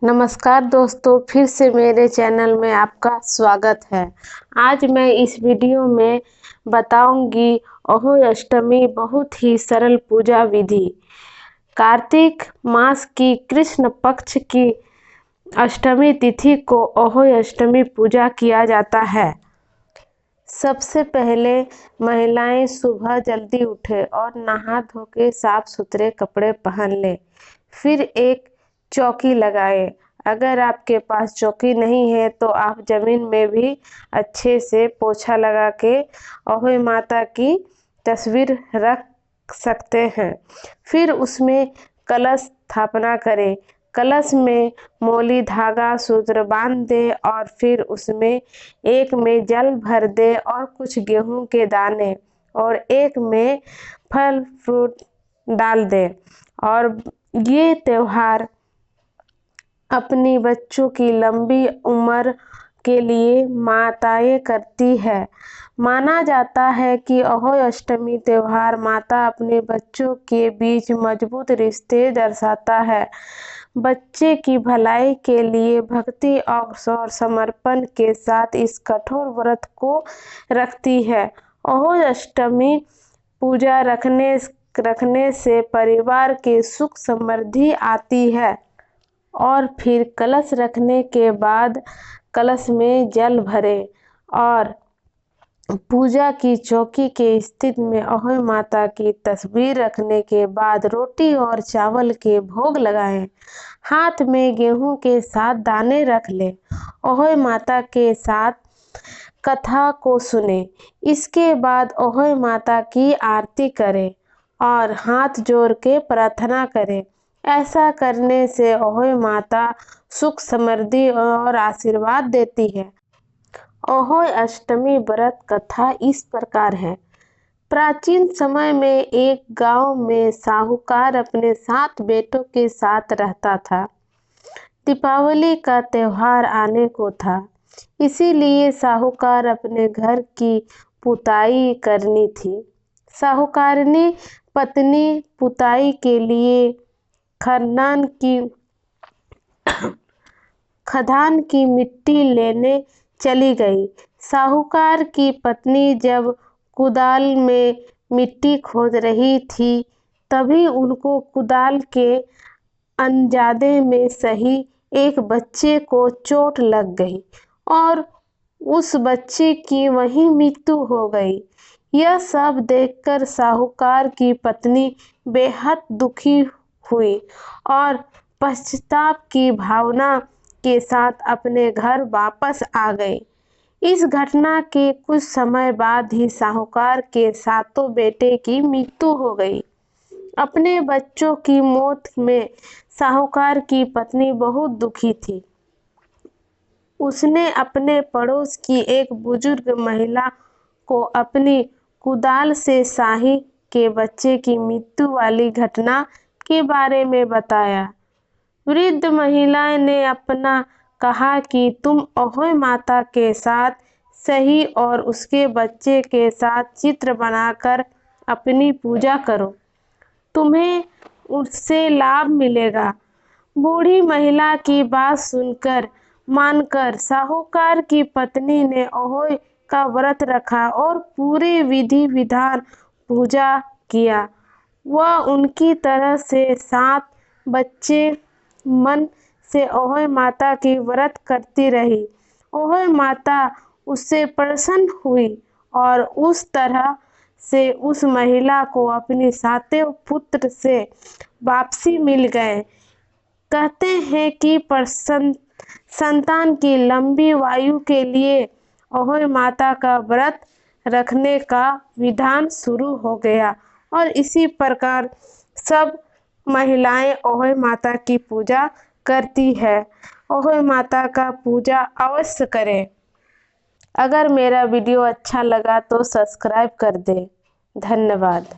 नमस्कार दोस्तों, फिर से मेरे चैनल में आपका स्वागत है। आज मैं इस वीडियो में बताऊंगी अहोई अष्टमी बहुत ही सरल पूजा विधि। कार्तिक मास की कृष्ण पक्ष की अष्टमी तिथि को अहोई अष्टमी पूजा किया जाता है। सबसे पहले महिलाएं सुबह जल्दी उठे और नहा धो के साफ सुथरे कपड़े पहन ले। फिर एक चौकी लगाए। अगर आपके पास चौकी नहीं है तो आप जमीन में भी अच्छे से पोछा लगा के अहोई माता की तस्वीर रख सकते हैं। फिर उसमें कलश स्थापना करें। कलश में मोली धागा सूत्र बांध दे और फिर उसमें एक में जल भर दे और कुछ गेहूं के दाने और एक में फल फ्रूट डाल दे। और ये त्योहार अपनी बच्चों की लंबी उम्र के लिए माताएं करती है। माना जाता है कि अहोई अष्टमी त्योहार माता अपने बच्चों के बीच मजबूत रिश्ते दर्शाता है। बच्चे की भलाई के लिए भक्ति और समर्पण के साथ इस कठोर व्रत को रखती है। अहोई अष्टमी पूजा रखने से परिवार के सुख समृद्धि आती है। और फिर कलश रखने के बाद कलश में जल भरे और पूजा की चौकी के स्थिति में अहोई माता की तस्वीर रखने के बाद रोटी और चावल के भोग लगाएं। हाथ में गेहूं के साथ दाने रख लें। अहोई माता के साथ कथा को सुने। इसके बाद अहोई माता की आरती करें और हाथ जोड़ के प्रार्थना करें। ऐसा करने से अहोई माता सुख समृद्धि और आशीर्वाद देती है। अहोई अष्टमी व्रत कथा इस प्रकार है। प्राचीन समय में एक गांव में साहूकार अपने 7 बेटों के साथ रहता था। दीपावली का त्योहार आने को था, इसीलिए साहूकार अपने घर की पुताई करनी थी। साहूकारनी पत्नी पुताई के लिए खदान की मिट्टी लेने चली गई। साहूकार की पत्नी जब कुदाल में मिट्टी खोद रही थी तभी उनको कुदाल के अनजाने में सही एक बच्चे को चोट लग गई और उस बच्चे की वहीं मृत्यु हो गई। यह सब देखकर साहूकार की पत्नी बेहद दुखी हुई और पश्चाताप की भावना के साथ अपने घर वापस आ गई। इस घटना के कुछ समय बाद ही साहूकार के 7 बेटे की मृत्यु हो गई। अपने बच्चों की मौत में साहूकार की पत्नी बहुत दुखी थी। उसने अपने पड़ोस की एक बुजुर्ग महिला को अपनी कुदाल से शाही के बच्चे की मृत्यु वाली घटना के बारे में बताया। वृद्ध महिला ने अपना कहा कि तुम अहोई माता के साथ सही और उसके बच्चे के साथ चित्र बनाकर अपनी पूजा करो, तुम्हें उससे लाभ मिलेगा। बूढ़ी महिला की बात मानकर साहूकार की पत्नी ने अहोई का व्रत रखा और पूरे विधि विधान पूजा किया। वह उनकी तरह से 7 बच्चे मन से अहोई माता की व्रत करती रही। अहोई माता उससे प्रसन्न हुई और उस तरह से उस महिला को अपनी 7 पुत्र से वापसी मिल गए। कहते हैं कि संतान की लंबी आयु के लिए अहोई माता का व्रत रखने का विधान शुरू हो गया और इसी प्रकार सब महिलाएं अहोई माता की पूजा करती है। अहोई माता का पूजा अवश्य करें। अगर मेरा वीडियो अच्छा लगा तो सब्सक्राइब कर दें। धन्यवाद।